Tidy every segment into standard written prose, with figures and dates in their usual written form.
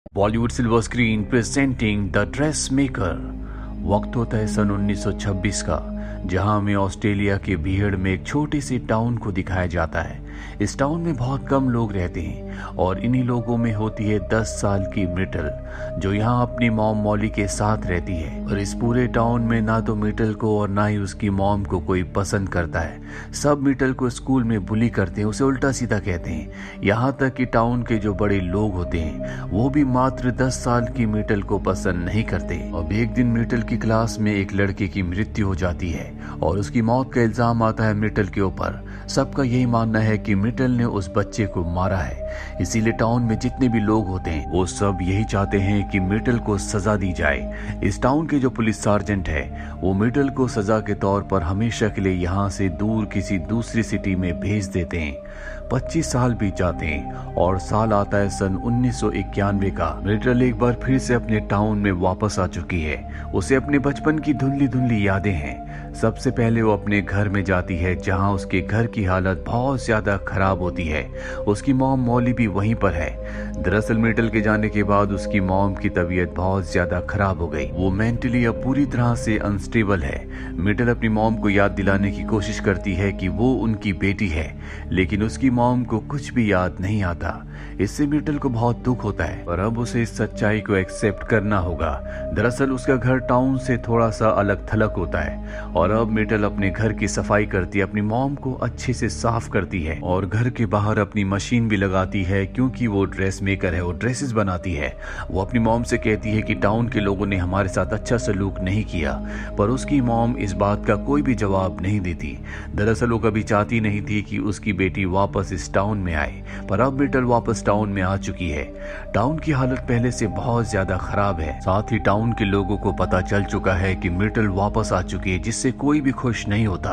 Bollywood silver screen presenting the dress maker. वक्त होता है सन 1926 का, जहां हमें ऑस्ट्रेलिया के बीहड़ में एक छोटे से टाउन को दिखाया जाता है। इस टाउन में बहुत कम लोग रहते हैं और इन्हीं लोगों में होती है 10 साल की मिटल, जो यहाँ अपनी मॉम मॉली के साथ रहती है। और इस पूरे टाउन में ना तो मिटल को और ना ही उसकी मॉम को कोई पसंद करता है। सब मिटल को स्कूल में बुली करते हैं, उसे उल्टा सीधा कहते हैं। यहाँ तक कि टाउन के जो बड़े लोग होते हैं वो भी मात्र 10 साल की मिटल को पसंद नहीं करते। अब एक दिन मिटल की क्लास में एक लड़के की मृत्यु हो जाती है और उसकी मौत का इल्जाम आता है मिटल के ऊपर। सबका यही मानना है कि मिटल ने उस बच्चे को मारा है। इसीलिए टाउन में जितने भी लोग होते हैं वो सब यही चाहते हैं कि मिटल को सजा दी जाए। इस टाउन के जो पुलिस सार्जेंट है वो मिटल को सजा के तौर पर हमेशा के लिए यहाँ से दूर किसी दूसरी सिटी में भेज देते हैं। 25 साल बीत जाते हैं और साल आता है सन 1991 का। मिटल एक बार फिर से अपने टाउन में वापस आ चुकी है। उसे अपने बचपन की धुंधली धुंधली यादें हैं। सबसे पहले वो अपने घर में जाती है, जहां उसके घर की हालत बहुत ज्यादा खराब होती है। उसकी मॉम मॉली भी वहीं पर है। दरअसल मिटल के जाने के बाद उसकी मॉम की तबीयत बहुत ज्यादा खराब हो गई। वो मेंटली अब पूरी तरह से अनस्टेबल है। मिटल अपनी मॉम को याद दिलाने की कोशिश करती है कि वो उनकी बेटी है, लेकिन उसकी मॉम को कुछ भी याद नहीं आता। इससे मिटल को बहुत दुख होता है, पर अब उसे इस सच्चाई को एक्सेप्ट करना होगा। दरअसल उसका घर टाउन से थोड़ा सा अलग थलग होता है और अब मिटल अपने घर की सफाई करती है, अपनी मॉम को अच्छे से साफ करती है और घर के बाहर अपनी मशीन भी लगाती है, क्योंकि वो ड्रेस मेकर है, वो ड्रेसेस बनाती है। वो अपनी मॉम से कहती है कि टाउन के लोगों ने हमारे साथ अच्छा सलूक नहीं किया, पर उसकी मॉम इस बात का कोई भी जवाब नहीं देती। दरअसल वो कभी चाहती नहीं थी कि उसकी बेटी वापस इस टाउन में आए, पर अब मिटल वापस टाउन में आ चुकी है। टाउन की हालत पहले से बहुत ज्यादा खराब है। साथ ही टाउन के लोगों को पता चल चुका है कि मिटल वापस आ चुकी है, जिससे कोई भी खुश नहीं होता।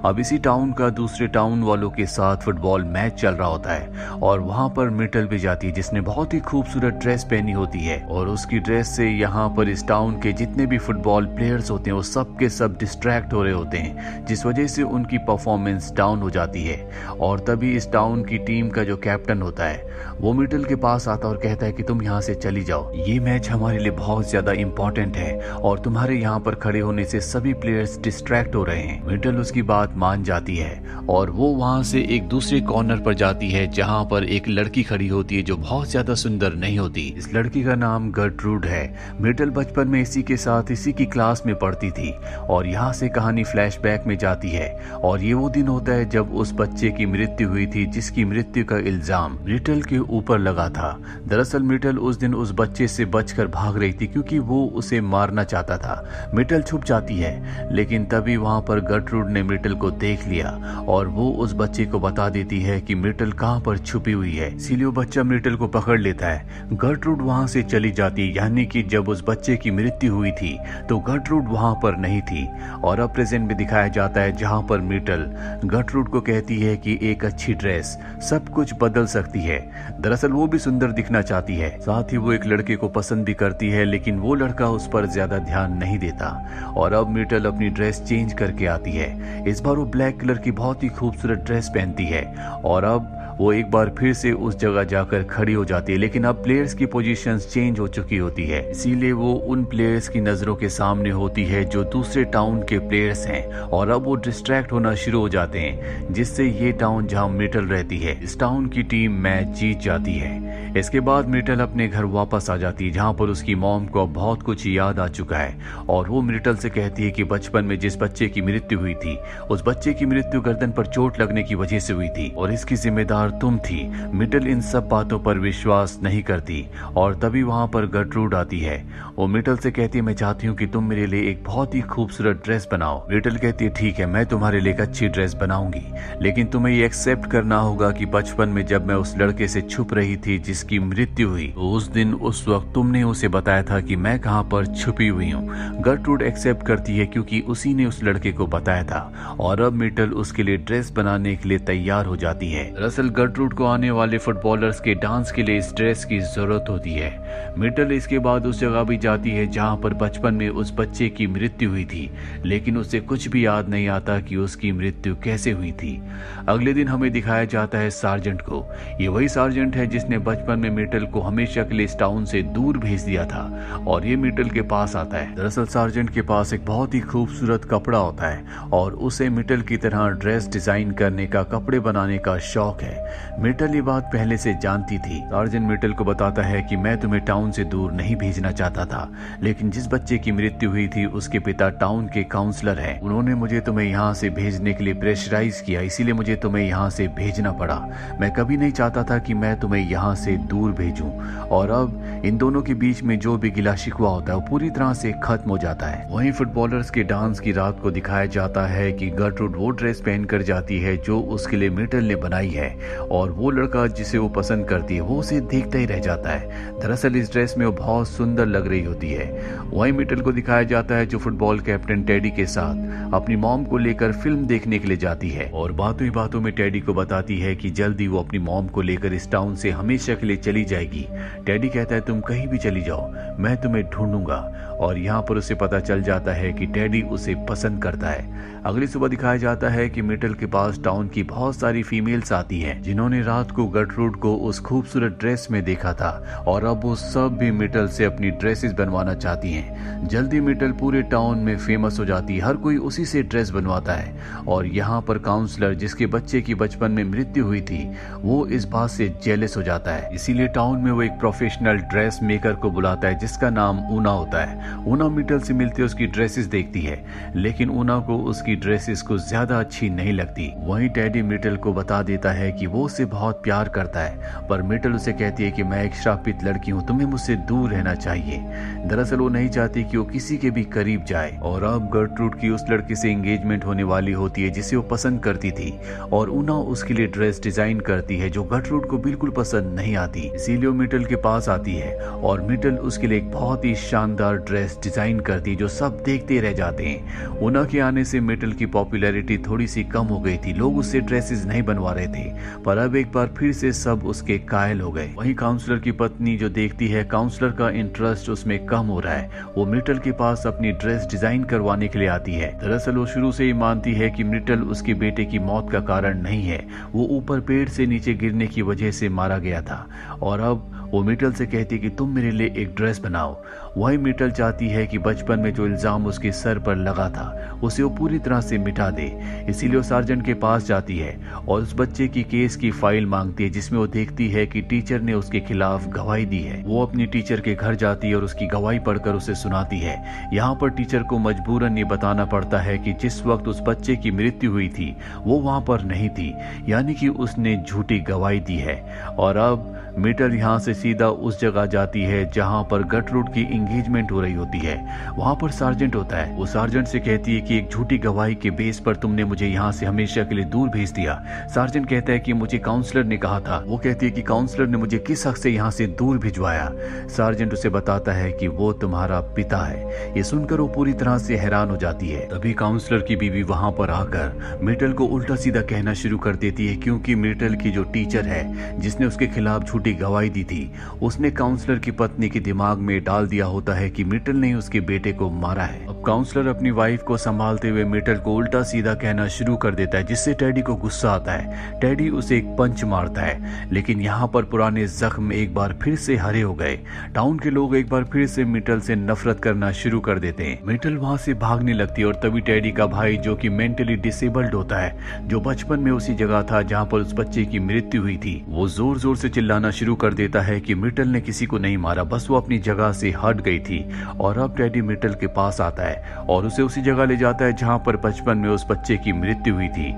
अब इसी टाउन का दूसरे टाउन वालों के साथ फुटबॉल मैच चल रहा होता है और वहां पर मिटल भी जाती है, जिसने बहुत ही खूबसूरत ड्रेस पहनी होती है। और उसकी ड्रेस से यहाँ पर इस टाउन के जितने भी फुटबॉल प्लेयर्स होते हैं वो सब के सब डिस्ट्रैक्ट हो रहे होते हैं, जिस वजह से उनकी परफॉर्मेंस डाउन हो जाती है। और तभी इस टाउन की टीम का जो कैप्टन होता है वो मिटल के पास आता और कहता है कि तुम यहाँ से चली जाओ, ये मैच हमारे लिए बहुत ज्यादा इंपॉर्टेंट है और तुम्हारे यहाँ पर खड़े होने से सभी प्लेयर्स डिस्ट्रैक्ट हो रहे हैं। मिटल उसकी बात मान जाती है और वो वहाँ से एक दूसरे कॉर्नर पर जाती है, जहाँ पर एक लड़की खड़ी होती है जो बहुत ज्यादा सुंदर नहीं होती। इस लड़की का नाम गर्ट्रूड है। मिटल बचपन में इसी के साथ इसी की क्लास में पढ़ती थी और यहाँ से कहानी फ्लैशबैक में जाती है और ये वो दिन होता है जब उस बच्चे की मृत्यु हुई थी, जिसकी मृत्यु का इल्जाम मिटल के ऊपर लगा था। दरअसल मिटल उस दिन उस बच्चे से बचकर भाग रही थी, क्योंकि वो उसे मारना चाहता था। मिटल छुप जाती है, लेकिन तभी वहां पर गर्ट्रूड ने मिटल को देख लिया और वो उस बच्चे को बता देती है कि मिटल कहां पर छुपी हुई है। इसीलिए वो बच्चा मिटल को पकड़ लेता है। गर्ट्रूड वहां से चली जाती है, यानी कि जब उस बच्चे की मृत्यु हुई थी तो गर्ट्रूड वहां पर नहीं थी। और अब प्रेजेंट में दिखाया जाता है, जहां पर मिटल गर्ट्रूड को कहती है कि एक अच्छी ड्रेस सब कुछ बदल सकती है। दरअसल वो भी सुंदर दिखना चाहती है, साथ ही वो एक लड़के को पसंद भी करती है, लेकिन वो लड़का उस पर ज्यादा ध्यान नहीं देता। और अब मिटल अपनी ड्रेस चेंज करके आती है। इस बार वो ब्लैक कलर की बहुत ही खूबसूरत ड्रेस पहनती है और अब वो एक बार फिर से उस जगह जाकर खड़ी हो जाती है, लेकिन अब प्लेयर्स की पोजीशंस चेंज हो चुकी होती है। इसीलिए वो उन प्लेयर्स की नजरों के सामने होती है जो दूसरे टाउन के प्लेयर्स हैं और अब वो डिस्ट्रैक्ट होना शुरू हो जाते हैं, जिससे ये टाउन जहां मिटल रहती है, इस टाउन की टीम मैच जीत जाती है। इसके बाद मिटल अपने घर वापस आ जाती है, जहां पर उसकी मॉम को अब बहुत कुछ याद आ चुका है और वो मिटल से कहती है कि बचपन में जिस बच्चे की मृत्यु हुई थी उस बच्चे की मृत्यु गर्दन पर चोट लगने की वजह से हुई थी और इसकी जिम्मेदार तुम थी। मिटल इन सब बातों पर विश्वास नहीं करती और तभी वहां पर गर्ट्रूड आती है। वो मिटल से कहती है, मैं चाहती हूँ कि तुम मेरे लिए एक बहुत ही खूबसूरत ड्रेस बनाओ। मिटल कहती है, ठीक है, मैं तुम्हारे लिए एक अच्छी ड्रेस बनाऊंगी, लेकिन तुम्हें ये एक्सेप्ट करना होगा कि बचपन में जब मैं उस लड़के से छुप रही थी जिसकी मृत्यु हुई, तो उस दिन उस वक्त तुमने उसे बताया था कि मैं कहाँ पर छुपी हुई हूँ। गर्ट्रूड एक्सेप्ट करती है, क्योंकि उसी ने उस लड़के को बताया था और अब मिटल उसके लिए ड्रेस बनाने के लिए तैयार हो जाती है। दरअसल गर्ट्रूड को आने वाले फुटबॉलर्स के डांस के लिए इस ड्रेस की जरूरत होती है। मिटल इसके बाद उस जगह भी जाती है जहां पर बचपन में उस बच्चे की मृत्यु हुई थी, लेकिन उसे कुछ भी याद नहीं आता कि उसकी मृत्यु कैसे हुई थी। अगले दिन हमें दिखाया जाता है सार्जेंट को। ये वही सार्जेंट है जिसने बचपन बचपन में मिटल को हमेशा के लिए इस टाउन से दूर भेज दिया था और ये मिटल के पास आता है। दरअसल सार्जेंट के पास एक बहुत ही खूबसूरत कपड़ा होता है और उसे मिटल की तरह ड्रेस डिजाइन करने का, कपड़े बनाने का शौक है। मिटल ये बात पहले से जानती थी। सार्जेंट मिटल को बताता है कि मैं तुम्हें टाउन से दूर नहीं भेजना चाहता था, लेकिन जिस बच्चे की मृत्यु हुई थी उसके पिता टाउन के काउंसलर हैं। उन्होंने मुझे तुम्हें यहाँ से भेजने के लिए प्रेशराइज किया, इसीलिए मुझे तुम्हें यहाँ से भेजना पड़ा। मैं कभी नहीं चाहता था कि मैं तुम्हें यहाँ से दूर भेजूं। और अब इन दोनों के बीच में जो भी गिला शिकवा होता है वो पूरी तरह से खत्म हो जाता है। वहीं फुटबॉलर्स के डांस की रात को दिखाया जाता है कि गर्ट्रूड वो ड्रेस पहनकर जाती है जो उसके लिए मिटल ने बनाई है और वो लड़का जिसे वो पसंद करती है वो उसे देखता ही रह जाता है। दरअसल इस ड्रेस में वो बहुत सुंदर लग रही होती है। वहीं मिटल को दिखाया जाता है जो फुटबॉल कैप्टन टेडी के साथ अपनी मॉम को लेकर फिल्म देखने के लिए जाती है और बातों ही बातों में टेडी को बताती है कि जल्दी वो अपनी मॉम को लेकर इस टाउन से हमेशा के लिए चली जाएगी। टेडी कहता है तुम कहीं भी चली जाओ, मैं तुम्हें ढूंढूंगा। और यहाँ पर उसे पता चल जाता है कि टेडी उसे पसंद करता है। अगली सुबह दिखाया जाता है कि मिटल के पास टाउन की बहुत सारी फीमेल्स आती हैं जिन्होंने रात को गर्ट्रूड को उस खूबसूरत ड्रेस में देखा था और अब वो सब भी मिटल से अपनी ड्रेसेस बनवाना चाहती हैं। जल्दी मिटल पूरे टाउन में फेमस हो जाती है, हर कोई उसी से ड्रेस बनवाता है। और यहाँ पर काउंसलर जिसके बच्चे की बचपन में मृत्यु हुई थी वो इस बात से जेलस हो जाता है, इसीलिए टाउन में वो एक प्रोफेशनल ड्रेस मेकर को बुलाता है जिसका नाम ऊना होता है। ऊना मिटल से मिलते उसकी ड्रेसेस देखती है, लेकिन ऊना को उसकी ड्रेसेस को ज्यादा अच्छी नहीं लगती। वहीं टेडी मिटल को बता देता है कि वो उसे बहुत प्यार करता है, पर मिटल उसे कहती है कि मैं एक श्रापित लड़की हूँ, तुम्हें मुझसे दूर रहना चाहिए। दरअसल वो नहीं चाहती कि वो किसी के भी करीब जाए। और अब गर्ट्रूड की उस लड़की से एंगेजमेंट होने वाली होती है जिसे वो पसंद करती थी और ऊना उसके लिए ड्रेस डिजाइन करती है जो गर्ट्रूड को बिल्कुल पसंद नहीं आती, इसीलिए वो मिटल के पास आती है और मिटल उसके लिए एक बहुत ही शानदार ड्रेस डिजाइन करती है जो सब देखते रह जाते हैं। ऊना के आने से मिटल की पॉपुलैरिटी थोड़ी सी कम हो गई थी, लोग उससे ड्रेसेस नहीं बनवा रहे थे, पर अब एक बार फिर से सब उसके कायल हो गए। वहीं काउंसलर की पत्नी जो देखती है काउंसलर का इंटरेस्ट उसमें कम हो रहा है, वो मिटल के पास अपनी ड्रेस डिजाइन करवाने के लिए आती है। दरअसल वो शुरू से ही मानती है कि मिटल उसके बेटे की मौत का कारण नहीं है, वो ऊपर पेड़ से नीचे गिरने की वजह से मारा गया था। और अब वो मिटल से कहती है कि तुम मेरे लिए एक ड्रेस बनाओ। वही मिटल चाहती है कि बचपन में जो इल्जाम उसके सर पर लगा था उसे वो पूरी तरह से मिटा दे, इसीलिए वो सार्जेंट के पास जाती है और उस बच्चे की केस की फाइल मांगती है जिसमें वो देखती है कि टीचर ने उसके खिलाफ गवाही दी है। वो अपनी टीचर के घर जाती है और उसकी गवाही पढ़कर उसे सुनाती है। यहाँ पर टीचर को मजबूरन ये बताना पड़ता है कि जिस वक्त उस बच्चे की मृत्यु हुई थी वो वहां पर नहीं थी, यानी कि उसने झूठी गवाही दी है। और अब मिटल यहाँ से सीधा उस जगह जाती है जहाँ पर गर्ट्रूड की एंगेजमेंट हो रही होती है। वहां पर सार्जेंट होता है, वो सार्जेंट से कहती है कि एक झूठी गवाही के बेस पर तुमने मुझे यहाँ से हमेशा के लिए दूर भेज दिया। सार्जेंट कहता है कि मुझे काउंसलर ने कहा था। वो कहती है कि काउंसलर ने मुझे किस हक से यहाँ से दूर भिजवाया। सार्जेंट उसे बताता है कि वो तुम्हारा पिता है। ये सुनकर वो पूरी तरह से हैरान हो जाती है। तभी काउंसलर की बीवी वहां पर आकर मिटल को उल्टा सीधा कहना शुरू कर देती है, क्योंकि मिटल की जो टीचर है जिसने उसके खिलाफ झूठी गवाही दी थी उसने काउंसलर की पत्नी के दिमाग में डाल दिया होता है कि मिटल ने उसके बेटे को मारा है। अब काउंसलर अपनी वाइफ को संभालते हुए मिटल को उल्टा सीधा कहना शुरू कर देता है, जिससे टेडी को गुस्सा आता है। टेडी उसे एक पंच मारता है, लेकिन यहाँ पर पुराने जख्म एक बार फिर से हरे हो गए। टाउन के लोग एक बार फिर से मिटल से नफरत करना शुरू कर देते हैं। मिटल वहां से भागने लगती है और तभी टेडी का भाई जो कि मेंटली डिसेबल्ड होता है, जो बचपन में उसी जगह था जहाँ पर उस बच्चे की मृत्यु हुई थी, वो जोर जोर से चिल्लाना शुरू कर देता है कि मिटल ने किसी को नहीं मारा, बस वो अपनी जगह से हट गई थी। और अब टेडी मिटल के पास आता है और उसे उसी जगह ले जाता है जहाँ पर बचपन में उस बच्चे की मृत्यु हुई थी।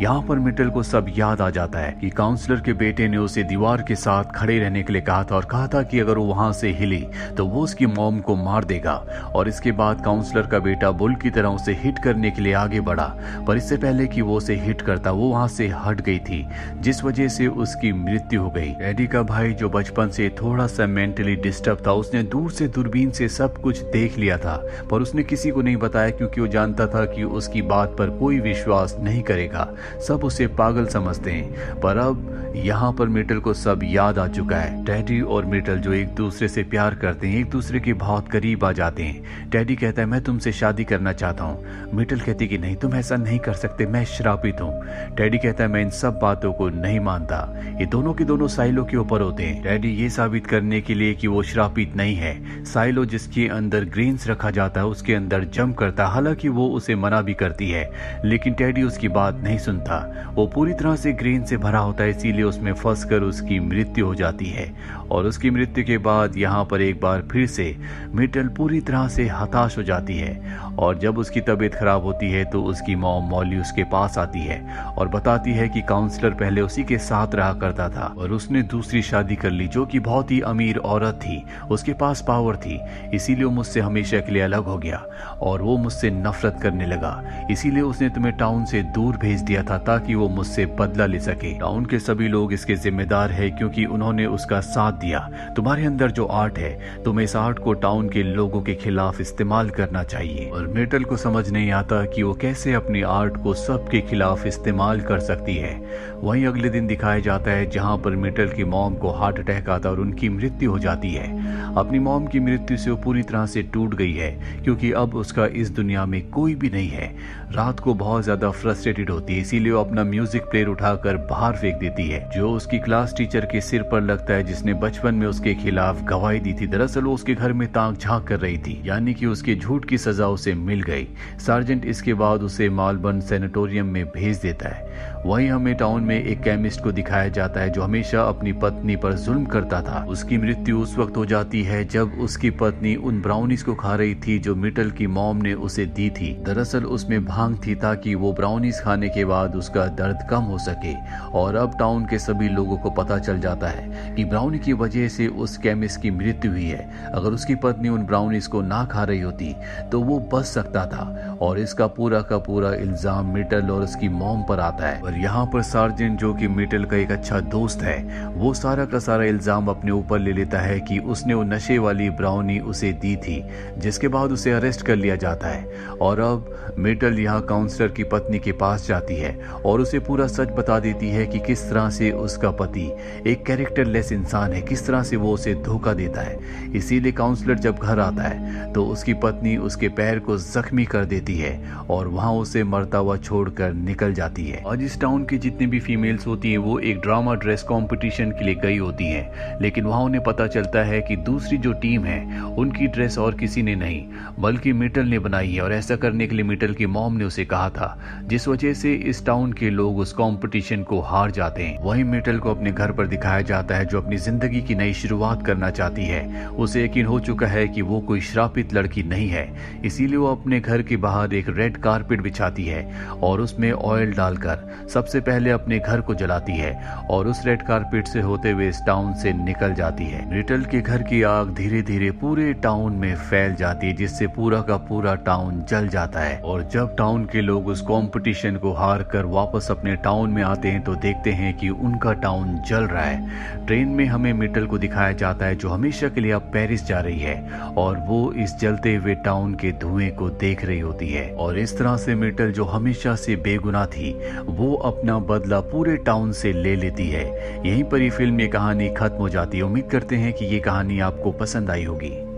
यहाँ पर मिटल को सब याद आ जाता है कि काउंसलर के बेटे ने उसे दीवार के साथ खड़े रहने के लिए कहा था और कहा था कि अगर वो वहां से हिली तो वो उसकी मॉम को मार देगा। और इसके बाद काउंसलर का बेटा बुल की तरह उसे हिट करने के लिए आगे बढ़ा, पर इससे पहले कि वो उसे हिट करता वो वहां से हट गई थी, जिस वजह से उसकी मृत्यु हो गई। टेडी का भाई जो बचपन से थोड़ा सा मेंटली डिस्टर्ब था, उसने दूर से दूरबीन से सब कुछ देख लिया था, पर उसने किसी किसी को नहीं बताया क्योंकि वो जानता था कि उसकी बात पर कोई विश्वास नहीं करेगा, सब उसे पागल समझते हैं। पर अब यहाँ पर मिटल को सब याद आ चुका है। टेडी और मिटल जो एक दूसरे से प्यार करते हैं, एक दूसरे के बहुत करीब आ जाते हैं। टेडी कहता है मैं तुमसे शादी करना चाहता हूँ। मिटल कहती कि नहीं, तुम ऐसा नहीं कर सकते, मैं श्रापित हूँ। टेडी कहता है मैं इन सब बातों को नहीं मानता। ये दोनों के दोनों साइलो के ऊपर होते हैं। टेडी ये साबित करने के लिए कि वो श्रापित नहीं है, साइलो जिसके अंदर ग्रेन्स रखा जाता है उसके अंदर जंप करता है। हालांकि वो उसे मना भी करती है, लेकिन टेडी उसकी बात नहीं सुनता। वो पूरी तरह से ग्रेन से भरा होता है, इसीलिए उसमें फंसकर उसकी मृत्यु हो जाती है। और उसकी मृत्यु के बाद यहाँ पर एक बार फिर से मिटल पूरी तरह से हताश हो जाती है। और जब उसकी तबीयत खराब होती है तो उसकी मॉम मॉली उसके पास आती है और बताती है कि काउंसलर पहले उसी के साथ रहा करता था और उसने दूसरी शादी कर ली जो कि बहुत ही अमीर औरत थी, उसके पास पावर थी, इसीलिए वो मुझसे हमेशा के लिए अलग हो गया और वो मुझसे नफरत करने लगा। इसीलिए उसने तुम्हें टाउन से दूर भेज दिया था ताकि वो मुझसे बदला ले सके। टाउन के सभी लोग इसके जिम्मेदार है क्योंकि उन्होंने उसका साथ दिया। तुम्हारे अंदर जो आर्ट है, तुम्हें इस आर्ट को टाउन के लोगों के खिलाफ इस्तेमाल करना चाहिए। और मिटल को समझ नहीं आता कि वो कैसे अपनी आर्ट को सबके खिलाफ इस्तेमाल कर सकती है। वहीं अगले दिन दिखाया जाता है जहां पर मिटल की मॉम को हार्ट अटैक आता और उनकी मृत्यु हो जाती है। अपनी मॉम की मृत्यु से वो पूरी तरह से टूट गई है क्योंकि अब उसका इस दुनिया में कोई भी नहीं है। रात को बहुत ज्यादा फ्रस्ट्रेटेड होती है, इसीलिए वो अपना म्यूजिक प्लेयर उठाकर बाहर फेंक देती है जो उसकी क्लास टीचर के सिर पर लगता है जिसने बचपन में उसके खिलाफ गवाही दी थी। दरअसल वो उसके घर में ताक झांक कर रही थी, यानी कि उसके झूठ की सजा उसे मिल गई। सार्जेंट इसके बाद उसे मालबर्न सैनिटोरियम में भेज देता है। वहीं हमें टाउन में एक केमिस्ट को दिखाया जाता है जो हमेशा अपनी पत्नी पर जुल्म करता था। उसकी मृत्यु उस वक्त हो जाती है जब उसकी पत्नी उन ब्राउनीज को खा रही थी जो मिटल की मॉम ने उसे दी थी। दरअसल उसमें भांग थी ताकि वो ब्राउनीज खाने के बाद उसका दर्द कम हो सके। और अब टाउन के सभी लोगों को पता चल जाता है कि ब्राउनी की वजह से उस केमिस्ट की मृत्यु हुई है। अगर उसकी पत्नी उन ब्राउनीज को ना खा रही होती तो वो बच सकता था। और इसका पूरा का पूरा इल्जाम मिटल और उसकी मॉम पर आता है। और यहाँ पर सार्जेंट जो कि मिटल का एक अच्छा दोस्त है, वो सारा का सारा इल्जाम अपने ऊपर ले लेता है कि उसने वो नशे वाली ब्राउनी उसे दी थी, जिसके बाद उसे अरेस्ट कर लिया जाता है। और अब मिटल यहाँ काउंसलर की पत्नी के पास जाती है और उसे पूरा सच बता देती है कि किस तरह से उसका पति एक कैरेक्टरलेस इंसान है, किस तरह से वो उसे धोखा देता है। इसीलिए काउंसलर जब घर आता है तो उसकी पत्नी उसके पैर को जख्मी कर देती है और वहां उसे मरता हुआ छोड़कर निकल जाती है। आज इस टाउन की जितनी भी फीमेल्स होती हैं वो एक ड्रामा ड्रेस कंपटीशन के लिए गई होती हैं, लेकिन वहां उन्हें पता चलता है कि दूसरी जो टीम है उनकी ड्रेस और किसी ने नहीं बल्कि मिटल ने बनाई है। और ऐसा करने के लिए मिटल की मॉम ने उसे कहा था, जिस वजह से इस टाउन के लोग उस कंपटीशन को हार जाते हैं। वहीं मिटल को अपने घर पर दिखाया जाता है जो अपनी जिंदगी की नई शुरुआत करना चाहती है। उसे यकीन हो चुका है कि वो कोई श्रापित लड़की नहीं है, इसीलिए वो अपने घर के बाहर एक रेड कारपेट बिछाती है और उसमें ऑयल डालकर सबसे पहले अपने घर को जलाती है और उस रेड कारपेट से होते हुए इस टाउन से निकल जाती है। मिटल के घर की आग धीरे धीरे पूरे टाउन में फैल जाती है जिससे पूरा का पूरा टाउन जल जाता है। और जब टाउन के लोग उस कंपटीशन को हार कर वापस अपने टाउन में आते हैं तो देखते हैं कि उनका टाउन जल रहा है। ट्रेन में हमें मिटल को दिखाया जाता है जो हमेशा के लिए अब पेरिस जा रही है और वो इस जलते हुए टाउन के धुएं को देख रही होती है। और इस तरह से मिटल जो हमेशा से बेगुनाह थी वो अपना बदला पूरे टाउन से ले लेती है। यहीं पर ये फिल्म, ये कहानी खत्म हो जाती है। उम्मीद करते हैं कि ये कहानी आपको पसंद आई होगी।